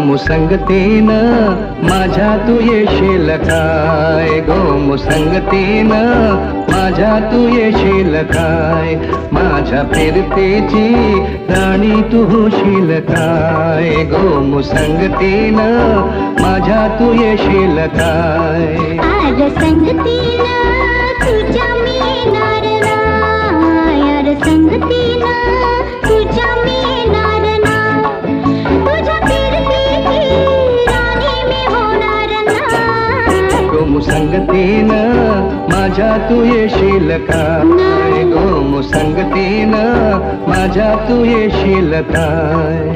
गोमुसंगतीनं माझ्या तू येशील काय, गोमुसंगतीनं माझ्या तू येशील काय, माझ्या फिरतेची राणी तू होशील काय, गोमुसंगतीनं माझ्या तू येशील काय. आर संगतीनं तुझ्या मी येणार नाय, आर संगतीनं तुझ्या मी येणार नाय, तुझ्या फिरतीची राणी मी होणार नाय. गोमुसंगतीनं माझ्या तू येशील काय, गोमुसंगतीनं माझ्या तू येशील काय.